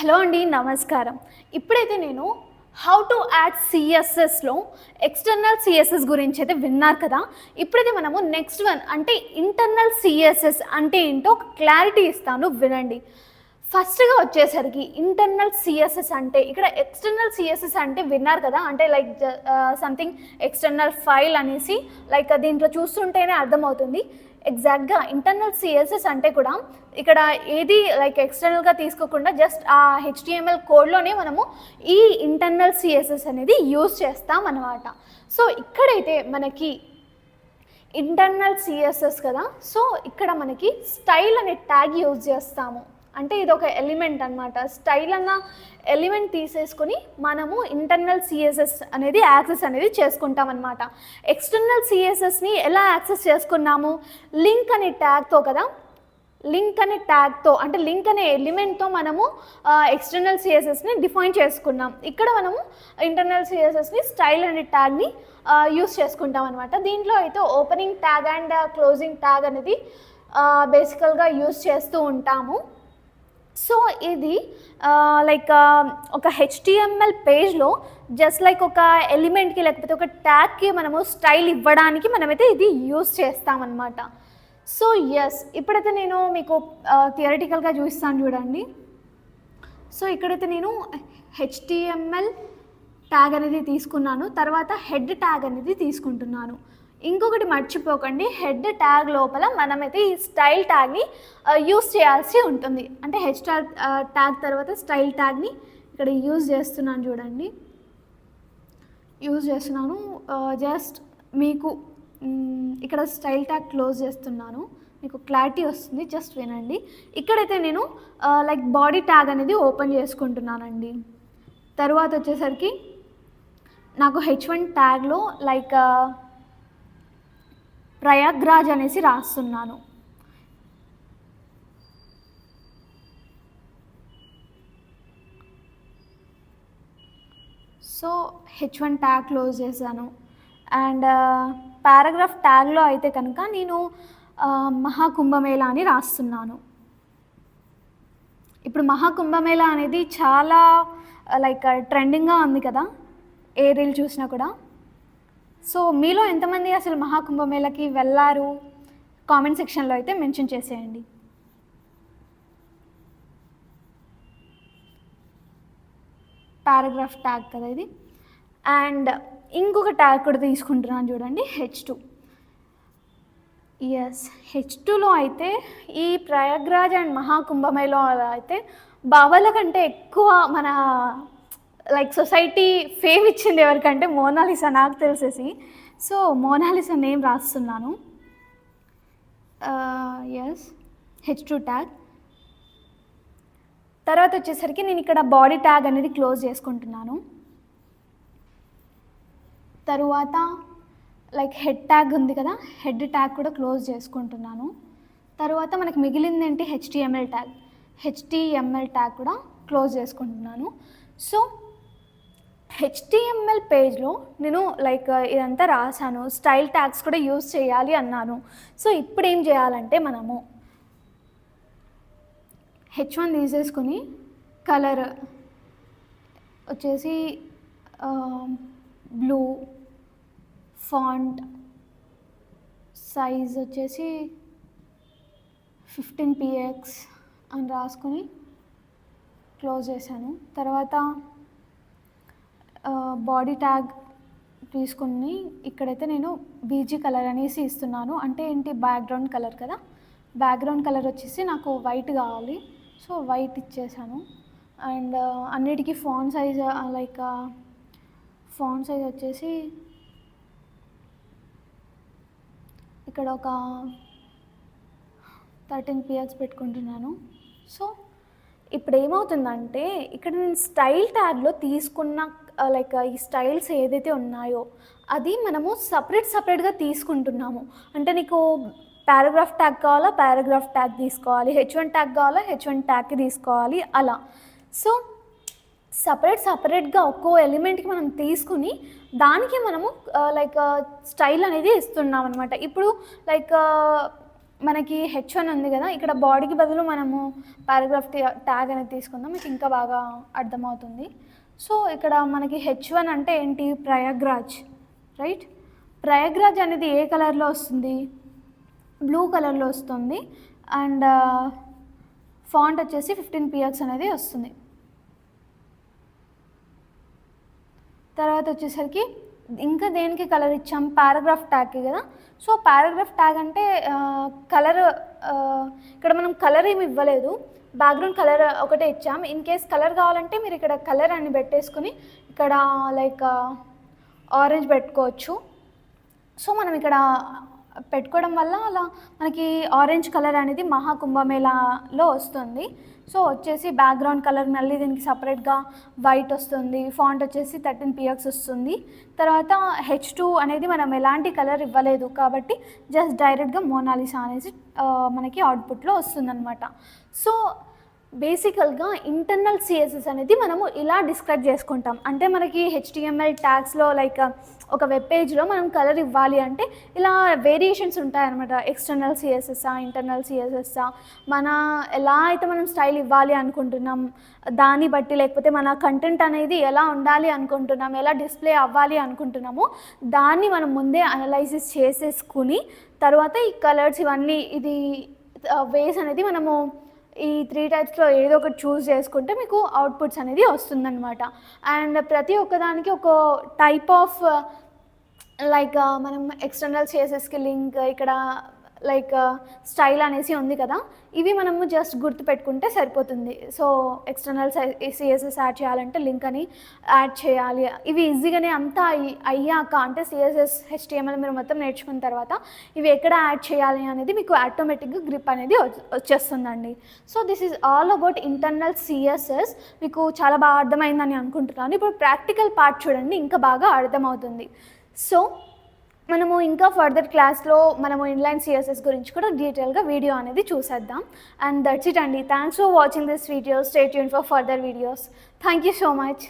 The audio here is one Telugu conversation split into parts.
హలో అండి, నమస్కారం. ఇప్పుడైతే నేను హౌ టు యాడ్ సిఎస్ఎస్లో ఎక్స్టర్నల్ సిఎస్ఎస్ గురించి అయితే విన్నారు కదా. ఇప్పుడైతే మనము నెక్స్ట్ వన్ అంటే ఇంటర్నల్ సిఎస్ఎస్ అంటే ఏంటో ఒక క్లారిటీ ఇస్తాను, వినండి. ఫస్ట్గా వచ్చేసరికి ఇంటర్నల్ సిఎస్ఎస్ అంటే ఇక్కడ ఎక్స్టర్నల్ సిఎస్ఎస్ అంటే విన్నారు కదా, అంటే లైక్ సంథింగ్ ఎక్స్టర్నల్ ఫైల్ అనేసి లైక్ దీంట్లో చూస్తుంటేనే అర్థమవుతుంది. ఎగ్జాక్ట్గా ఇంటర్నల్ సిఎస్ఎస్ అంటే కూడా ఇక్కడ ఏది లైక్ ఎక్స్టర్నల్గా తీసుకోకుండా జస్ట్ ఆ హెచ్టిఎంఎల్ కోడ్లోనే మనము ఈ ఇంటర్నల్ సిఎస్ఎస్ అనేది యూజ్ చేస్తాం అన్నమాట. సో ఇక్కడైతే మనకి ఇంటర్నల్ సిఎస్ఎస్ కదా, సో ఇక్కడ మనకి స్టైల్ అనే ట్యాగ్ యూజ్ చేస్తాము. అంటే ఇది ఒక ఎలిమెంట్ అనమాట. స్టైల్ అన్న ఎలిమెంట్ తీసేసుకొని మనము ఇంటర్నల్ సిఎస్ఎస్ అనేది యాక్సెస్ అనేది చేసుకుంటాం అనమాట. ఎక్స్టర్నల్ సిఎస్ఎస్ని ఎలా యాక్సెస్ చేసుకున్నాము? లింక్ అనే ట్యాగ్తో కదా, లింక్ అనే ట్యాగ్తో అంటే లింక్ అనే ఎలిమెంట్తో మనము ఎక్స్టర్నల్ సిఎస్ఎస్ని డిఫైన్ చేసుకున్నాం. ఇక్కడ మనము ఇంటర్నల్ సిఎస్ఎస్ని స్టైల్ అనే ట్యాగ్ని యూస్ చేసుకుంటాం అనమాట. దీంట్లో అయితే opening tag and closing tag అనేది బేసికల్గా యూస్ చేస్తూ ఉంటాము. సో ఇది లైక్ ఒక హెచ్టిఎంఎల్ పేజ్లో జస్ట్ లైక్ ఒక ఎలిమెంట్కి లేకపోతే ఒక ట్యాగ్కి మనము స్టైల్ ఇవ్వడానికి మనమైతే ఇది యూస్ చేస్తామన్నమాట. సో ఎస్, ఇప్పుడైతే నేను మీకు థియరిటికల్గా చూపిస్తాను చూడండి. సో ఇక్కడైతే నేను హెచ్టిఎంఎల్ ట్యాగ్ అనేది తీసుకున్నాను, తర్వాత హెడ్ ట్యాగ్ అనేది తీసుకుంటున్నాను. ఇంకొకటి మర్చిపోకండి, హెడ్ ట్యాగ్ లోపల మనమైతే ఈ స్టైల్ ట్యాగ్ని యూస్ చేయాల్సి ఉంటుంది. అంటే హెచ్ ట్యాగ్ తర్వాత స్టైల్ ట్యాగ్ని ఇక్కడ యూజ్ చేస్తున్నాను చూడండి, యూజ్ చేస్తున్నాను. జస్ట్ మీకు ఇక్కడ స్టైల్ ట్యాగ్ క్లోజ్ చేస్తున్నాను, మీకు క్లారిటీ వస్తుంది, జస్ట్ వినండి. ఇక్కడైతే నేను లైక్ బాడీ ట్యాగ్ అనేది ఓపెన్ చేసుకుంటున్నానండి. తర్వాత వచ్చేసరికి నాకు H1 ట్యాగ్లో లైక్ ప్రయాగ్రాజ్ అనేసి రాస్తున్నాను. సో H1 ట్యాగ్ క్లోజ్ చేశాను. అండ్ పారాగ్రాఫ్ ట్యాగ్లో అయితే కనుక నేను మహాకుంభమేళా అని రాస్తున్నాను. ఇప్పుడు మహాకుంభమేళా అనేది చాలా లైక్ ట్రెండింగ్గా ఉంది కదా, ఏ రీల్ చూసినా కూడా. సో మీలో ఎంతమంది అసలు మహాకుంభమేళాకి వెళ్ళారు? కామెంట్ సెక్షన్లో అయితే మెన్షన్ చేసేయండి. పారాగ్రాఫ్ ట్యాగ్ కదా ఇది. అండ్ ఇంకొక ట్యాగ్ కూడా తీసుకుంటున్నాను చూడండి, H2. ఎస్, H2లో అయితే ఈ ప్రయాగ్రాజ్ అండ్ మహాకుంభమేళా అయితే బాబాల కంటే ఎక్కువ మన లైక్ సొసైటీ ఫేమ్ ఇచ్చింది ఎవరికంటే మోనాలిసా, నాకు తెలిసేసి. సో మోనాలిసా నేమ్ రాస్తున్నాను. Yes, H2 tag. తర్వాత వచ్చేసరికి నేను ఇక్కడ బాడీ ట్యాగ్ అనేది క్లోజ్ చేసుకుంటున్నాను. తరువాత లైక్ హెడ్ ట్యాగ్ ఉంది కదా, హెడ్ ట్యాగ్ కూడా క్లోజ్ చేసుకుంటున్నాను. తర్వాత మనకు మిగిలింది ఏంటి? HTML tag. HTML ట్యాగ్ కూడా క్లోజ్ చేసుకుంటున్నాను. సో HTML పేజ్లో నేను లైక్ ఇదంతా రాశాను, స్టైల్ ట్యాగ్స్ కూడా యూజ్ చేయాలి అన్నాను. సో ఇప్పుడు ఏం చేయాలంటే మనము H1 తీసేసుకొని కలర్ వచ్చేసి బ్లూ, ఫాంట్ సైజ్ వచ్చేసి 15px అని రాసుకొని క్లోజ్ చేశాను. తర్వాత బాడీ ట్యాగ్ తీసుకుని ఇక్కడైతే నేను బీజీ కలర్ అనేసి ఇస్తున్నాను. అంటే ఏంటి? బ్యాక్గ్రౌండ్ కలర్ కదా, బ్యాక్గ్రౌండ్ కలర్ వచ్చేసి నాకు వైట్ కావాలి, సో వైట్ ఇచ్చేసాను. అండ్ అన్నిటికీ font size like font size వచ్చేసి ఇక్కడ ఒక 13px పెట్టుకుంటున్నాను. సో ఇప్పుడు ఏమవుతుందంటే ఇక్కడ నేను స్టైల్ ట్యాగ్లో తీసుకున్న లైక్ ఈ స్టైల్స్ ఏదైతే ఉన్నాయో అది మనము సపరేట్గా తీసుకుంటున్నాము. అంటే నీకు పారాగ్రాఫ్ ట్యాగ్ కావాలా, పారాగ్రాఫ్ ట్యాగ్ తీసుకోవాలి, H1 ట్యాగ్ కావాలా, H1 ట్యాగ్కి తీసుకోవాలి, అలా. సో సపరేట్గా ఒక్కో ఎలిమెంట్కి మనం తీసుకుని దానికి మనము లైక్ స్టైల్ అనేది ఇస్తున్నాం అనమాట. ఇప్పుడు లైక్ మనకి H1 ఉంది కదా, ఇక్కడ బాడీకి బదులు మనము పారాగ్రాఫ్ ట్యాగ్ అనేది తీసుకుందాం, మీకు ఇంకా బాగా అర్థమవుతుంది. సో ఇక్కడ మనకి H1 అంటే ఏంటి, ప్రయాగ్రాజ్, రైట్. ప్రయాగ్రాజ్ అనేది ఏ కలర్లో వస్తుంది, బ్లూ కలర్లో వస్తుంది. అండ్ ఫాంట్ వచ్చేసి 15px అనేది వస్తుంది. తర్వాత వచ్చేసరికి ఇంకా దేనికి కలర్ ఇచ్చాం, పారాగ్రాఫ్ ట్యాగ్కి కదా. సో పారాగ్రాఫ్ ట్యాగ్ అంటే కలర్, ఇక్కడ మనం కలర్ ఏమి ఇవ్వలేదు, బ్యాక్గ్రౌండ్ కలర్ ఒకటే ఇచ్చాం. ఇన్ కేస్ కలర్ కావాలంటే మీరు ఇక్కడ కలర్ అని పెట్టేసుకుని ఇక్కడ లైక్ ఆరెంజ్ పెట్టుకోవచ్చు. సో మనం ఇక్కడ పెట్టుకోవడం వల్ల అలా మనకి ఆరెంజ్ కలర్ అనేది మహాకుంభమేళాలో వస్తుంది. సో వచ్చేసి బ్యాక్గ్రౌండ్ కలర్ మళ్ళీ దీనికి సపరేట్గా వైట్ వస్తుంది, ఫాంట్ వచ్చేసి 13px వస్తుంది. తర్వాత H2 అనేది మనం ఎలాంటి కలర్ ఇవ్వలేదు కాబట్టి జస్ట్ డైరెక్ట్గా మోనాలిసా అనేసి మనకి అవుట్పుట్లో వస్తుందన్నమాట. సో బేసికల్గా ఇంటర్నల్ సిఎస్ఎస్ అనేది మనము ఇలా డిస్క్రైబ్ చేసుకుంటాం. అంటే మనకి HTML ట్యాగ్స్లో లైక్ ఒక వెబ్ పేజ్లో మనం కలర్ ఇవ్వాలి అంటే ఇలా వేరియేషన్స్ ఉంటాయన్నమాట. ఎక్స్టర్నల్ సిఎస్ఎస్సా, ఇంటర్నల్ సిఎస్ఎస్సా, మన ఎలా అయితే మనం స్టైల్ ఇవ్వాలి అనుకుంటున్నాం దాన్ని బట్టి, లేకపోతే మన కంటెంట్ అనేది ఎలా ఉండాలి అనుకుంటున్నాం, ఎలా డిస్ప్లే అవ్వాలి అనుకుంటున్నామో దాన్ని మనం ముందే అనలైసిస్ చేసేసుకుని తర్వాత ఈ కలర్స్ ఇవన్నీ ఇది వేస్ అనేది మనము ఈ 3 టైప్స్లో ఏదో ఒకటి చూస్ చేసుకుంటే మీకు అవుట్పుట్స్ అనేది వస్తుందన్నమాట. అండ్ ప్రతి ఒక్కదానికి ఒక టైప్ ఆఫ్ లైక్ మనం ఎక్స్టర్నల్ సిఎస్ఎస్కి లింక్ ఇక్కడ లైక్ స్టైల్ అనేసి ఉంది కదా, ఇవి మనము జస్ట్ గుర్తుపెట్టుకుంటే సరిపోతుంది. సో ఎక్స్టర్నల్ సిఎస్ఎస్ యాడ్ చేయాలంటే లింక్ అని యాడ్ చేయాలి. ఇవి ఈజీగానే అంతా అయ్యాక అంటే సిఎస్ఎస్ HTML మీరు మొత్తం నేర్చుకున్న తర్వాత ఇవి ఎక్కడ యాడ్ చేయాలి అనేది మీకు ఆటోమేటిక్గా గ్రిప్ అనేది వచ్చేస్తుందండి. So this is all about internal CSS. మీకు చాలా బాగా అర్థమైందని అనుకుంటున్నాను. ఇప్పుడు ప్రాక్టికల్ పార్ట్ చూడండి, ఇంకా బాగా అర్థమవుతుంది. సో మనము ఇంకా ఫర్దర్ క్లాస్లో మనము ఇన్లైన్ సిఎస్ఎస్ గురించి కూడా డీటెయిల్గా వీడియో అనేది చూసేద్దాం. అండ్ దట్స్ ఇట్ అండి. Thanks for watching this video. Stay tune for further videos. Thank you so much.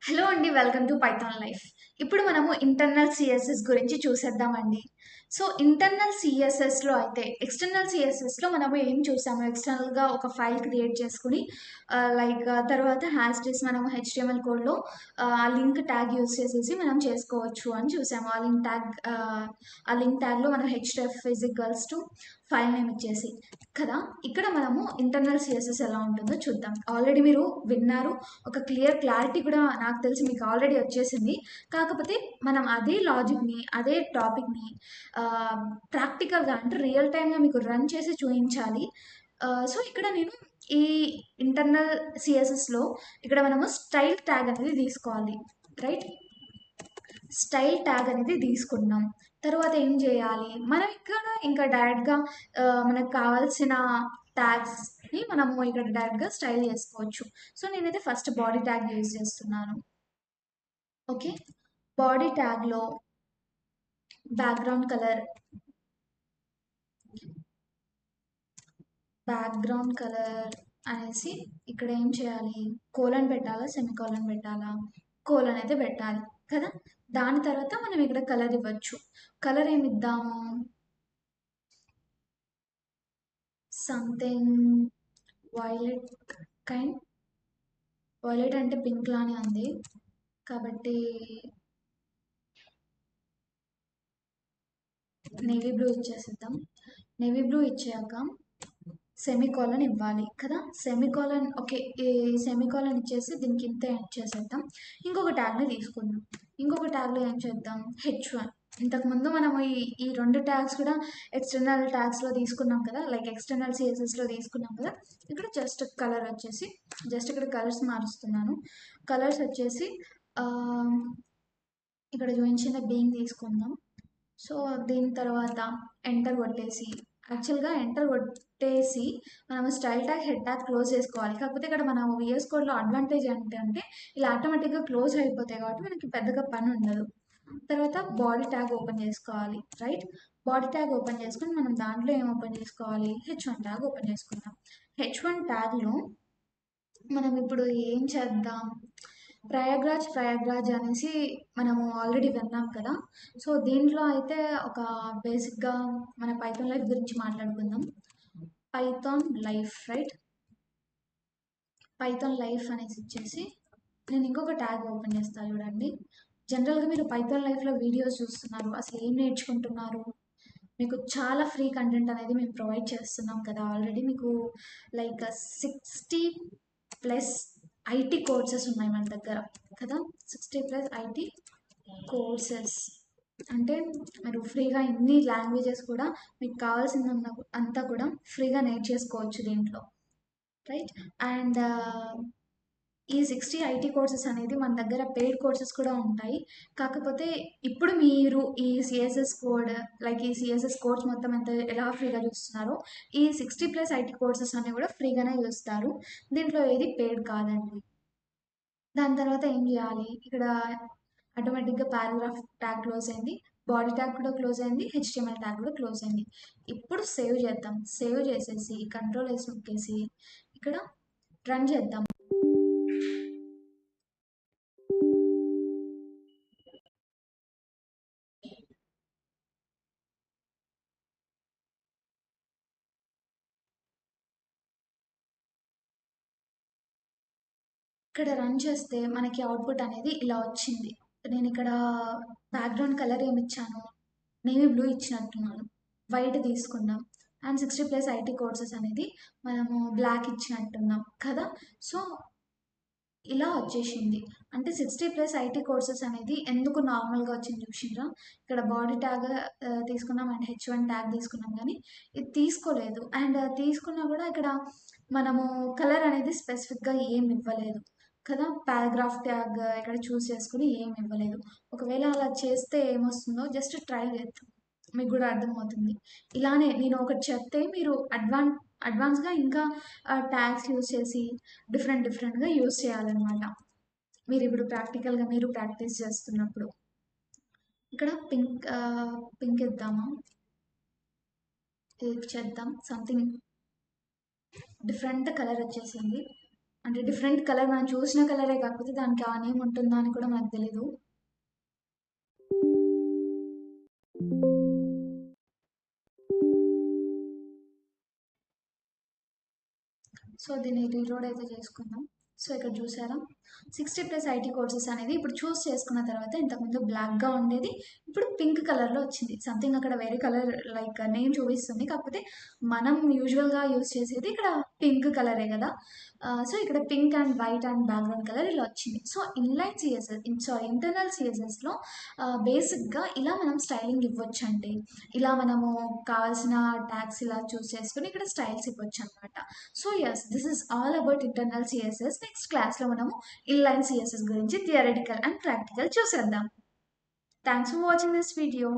Hello అండి, వెల్కమ్ టు పైథాన్ లైఫ్. ఇప్పుడు మనము ఇంటర్నల్ సిఎస్ఎస్ గురించి చూసేద్దామండి. సో ఇంటర్నల్ సిఎస్ఎస్లో అయితే ఎక్స్టర్నల్ సిఎస్ఎస్లో మనము ఏం చూసాము, ఎక్స్టర్నల్గా ఒక ఫైల్ క్రియేట్ చేసుకుని లైక్ తర్వాత హ్యాష్ మనము HTML కోడ్లో ఆ లింక్ ట్యాగ్ యూజ్ చేసేసి మనం చేసుకోవచ్చు అని చూసాము. ఆ లింక్ ట్యాగ్లో మనం href = ఫైల్ నేమ్ ఇచ్చేసి కదా. ఇక్కడ మనము ఇంటర్నల్ సిఎస్ఎస్ ఎలా ఉంటుందో చూద్దాం. ఆల్రెడీ మీరు విన్నారు, ఒక క్లారిటీ కూడా నాకు తెలిసి మీకు ఆల్రెడీ వచ్చేసింది. కాకపోతే మనం అదే లాజిక్ని, అదే టాపిక్ని ప్రాక్టికల్గా అంటే రియల్ టైమ్గా మీకు రన్ చేసి చూపించాలి. సో ఇక్కడ నేను ఈ ఇంటర్నల్ సిఎస్ఎస్లో ఇక్కడ మనము స్టైల్ ట్యాగ్ అనేది తీసుకోవాలి, రైట్. స్టైల్ ట్యాగ్ అనేది తీసుకున్నాం. తర్వాత ఏం చేయాలి, మనం ఇక్కడ ఇంకా డైరెక్ట్గా మనకు కావాల్సిన ట్యాగ్స్ని మనము ఇక్కడ డైరెక్ట్గా స్టైల్ చేసుకోవచ్చు. సో నేనైతే ఫస్ట్ బాడీ ట్యాగ్ యూజ్ చేస్తున్నాను. ఓకే, బాడీ ట్యాగ్లో బ్యాక్గ్రౌండ్ కలర్ అనేసి ఇక్కడ ఏం చేయాలి, కోలన్ పెట్టాలా, సెమికోలన్ పెట్టాలా, కోలన్ అయితే పెట్టాలి కదా. దాని తర్వాత మనం ఇక్కడ కలర్ ఇవ్వచ్చు. కలర్ ఏమి ఇద్దాము, సంథింగ్ వైలెట్ కైండ్. వైలెట్ అంటే పింక్ లానే ఉంది కాబట్టి నేవీ బ్లూ ఇచ్చేసిద్దాం. నేవీ బ్లూ ఇచ్చాక సెమికోలన్ ఇవ్వాలి కదా. సెమికోలన్ ఓకే, ఈ సెమికోలన్ ఇచ్చేసి దీనికి ఇంత యాడ్ చేసేద్దాం. ఇంకొక ట్యాగ్ని తీసుకుందాం. ఇంకొక ట్యాగ్లో ఏం చేద్దాం, H1. ఇంతకుముందు మనం ఈ 2 ట్యాగ్స్ కూడా ఎక్స్టర్నల్ ట్యాగ్స్లో తీసుకున్నాం కదా, లైక్ ఎక్స్టర్నల్ సిఎస్ఎస్లో తీసుకున్నాం కదా. ఇక్కడ జస్ట్ కలర్ వచ్చేసి జస్ట్ ఇక్కడ కలర్స్ మారుస్తున్నాను. కలర్స్ వచ్చేసి ఇక్కడ చూపించిన బీయింగ్ తీసుకుందాం. సో దీని తర్వాత ఎంటర్ కొట్టేసి, యాక్చువల్గా ఎంటర్ కొట్టేసి మనం style tag, head tag close చేసుకోవాలి. కాకపోతే ఇక్కడ మన VS కోడ్లో అడ్వాంటేజ్ ఏంటంటే ఇలా ఆటోమేటిక్గా క్లోజ్ అయిపోతాయి కాబట్టి మనకి పెద్దగా పని ఉండదు. తర్వాత బాడీ ట్యాగ్ ఓపెన్ చేసుకోవాలి, రైట్. బాడీ ట్యాగ్ ఓపెన్ చేసుకుని మనం దాంట్లో ఏం ఓపెన్ చేసుకోవాలి, H1 ట్యాగ్ ఓపెన్ చేసుకుందాం. H1 ట్యాగ్లో మనం ఇప్పుడు ఏం చేద్దాం? ప్రయాగ్రాజ్ అనేసి మనము ఆల్రెడీ విన్నాం కదా! సో, దీంట్లో అయితే ఒక బేసిక్‌గా మన పైథాన్ లైఫ్ గురించి మాట్లాడుకుందాం. Python life right? Python life అనేసి ఇచ్చేసి నేను ఇంకొక ట్యాగ్ ఓపెన్ చేస్తా చూడండి. జనరల్‌గా మీరు పైథాన్ లైఫ్‌లో వీడియోస్ చూస్తున్నారు. అసలు ఏం నేర్చుకుంటున్నారు? మీకు చాలా ఫ్రీ కంటెంట్ అనేది మేము ప్రొవైడ్ చేస్తున్నాం కదా! ఆల్రెడీ మీకు లైక్ 60 ప్లస్ ఐటీ కోర్సెస్ ఉన్నాయి మన దగ్గర కదా! 60 ప్లస్ ఐటీ కోర్సెస్ అంటే మీరు ఫ్రీగా ఇన్ని లాంగ్వేజెస్ కూడా మీకు కావాల్సిందన్న అంతా కూడా ఫ్రీగా నేర్చేసుకోవచ్చు దీంట్లో రైట్. అండ్ ఈ 60 ఐటీ కోర్సెస్ అనేది మన దగ్గర పెయిడ్ కోర్సెస్ కూడా ఉంటాయి. కాకపోతే ఇప్పుడు మీరు ఈ సిఎస్ఎస్ కోడ్ లైక్ ఈ సిఎస్ఎస్ కోర్స్ మొత్తం ఎంత ఎలా ఫ్రీగా చూస్తున్నారో ఈ 60+ ఐటీ కోర్సెస్ అన్ని కూడా ఫ్రీగానే చూస్తారు. దీంట్లో ఏది పెయిడ్ కాదండి. దాని తర్వాత ఏం చేయాలి? ఇక్కడ ఆటోమేటిక్‌గా పారాగ్రాఫ్ ట్యాగ్ క్లోజ్ అయింది. బాడీ ట్యాగ్ కూడా క్లోజ్ అయింది. హెచ్టీఎంఎల్ ట్యాగ్ కూడా క్లోజ్ అయింది. ఇప్పుడు సేవ్ చేద్దాం. సేవ్ చేసేసి కంట్రోల్ ఎస్ నొక్కేసి ఇక్కడ రన్ చేద్దాం. ఇక్కడ రన్ చేస్తే మనకి అవుట్‌పుట్ అనేది ఇలా వచ్చింది. నేను ఇక్కడ బ్యాక్‌గ్రౌండ్ కలర్ ఏమి ఇచ్చాను? నేవీ బ్లూ ఇచ్చినట్టున్నాను. వైట్ తీసుకున్నాం. అండ్ 60+ ఐటీ కోర్సెస్ అనేది మనము బ్లాక్ ఇచ్చినట్టున్నాం కదా! సో, ఇలా వచ్చేసింది. అంటే 60+ ఐటీ కోర్సెస్ అనేది ఎందుకు నార్మల్‌గా వచ్చింది చూషిండ్రా? ఇక్కడ బాడీ ట్యాగ్ తీసుకున్నాం అండ్ హెచ్1 ట్యాగ్ తీసుకున్నాం గానీ, ఇది తీసుకోలేదు. అండ్ తీసుకున్నా గూడా ఇక్కడ మనము కలర్ అనేది స్పెసిఫిక్‌గా ఏమి ఇవ్వలేదు కదా! పారాగ్రాఫ్ ట్యాగ్ ఇక్కడ చూజ్ చేసుకొని ఏమి ఇవ్వలేదు. ఒకవేళ అలా చేస్తే ఏమొస్తుందో జస్ట్ ట్రై చేద్దాం. మీకు గూడా అర్థమవుతుంది. ఇలానే నేను ఒకటి చెప్తే మీరు అడ్వాన్స్‌గా ఇంకా ట్యాగ్స్ యూజ్ చేసి డిఫరెంట్‌గా యూజ్ చేయాలనమాట. మీరిప్పుడు ప్రాక్టికల్‌గా మీరు ప్రాక్టీస్ చేస్తున్నప్పుడు. ఇక్కడ పింక్ ఇద్దామా? ఇది చేద్దాం. సంథింగ్ డిఫరెంట్ కలర్ వచ్చేసింది. అంటే డిఫరెంట్ కలర్ మనం చూసిన కలరే కాకపోతే దానికి ఆ నేమ్ ఉంటుందా అని కూడా మనకు తెలీదు. సో, దీన్ని రీలోడ్ అయితే చేసుకుందాం. సో, ఇక్కడ చూసారా? 60+ ఐటీ కోర్సెస్ అనేది ఇప్పుడు చూస్ చేసుకున్న తర్వాత ఇంతకుముందు బ్లాక్‌గా ఉండేది. ఇప్పుడు పింక్ కలర్‌లో వచ్చింది. సంథింగ్ అక్కడ వేరే కలర్ లైక్ నేమ్ చూపిస్తుంది. కాకపోతే మనం యూజువల్‌గా యూజ్ చేసేది ఇక్కడ పింక్ కలరే కదా! సో, ఇక్కడ pink and white and background colour ఇలా వచ్చింది. So, inline CSS sorry internal సీఎస్ఎస్‌లో బేసిక్‌గా ఇలా మనం స్టైలింగ్ ఇవ్వొచ్చండి. ఇలా మనము కావాల్సిన ట్యాగ్స్ ఇలా చూస్ చేసుకొని ఇక్కడ స్టైల్స్ ఇవ్వొచ్చనమాట. So yes, this is all about internal CSS. Next క్లాస్లో మనము ఇన్లైన్ సిఎస్ఎస్ గురించి థియరిటికల్ అండ్ ప్రాక్టికల్ చూసేద్దాం. Thanks for watching this video.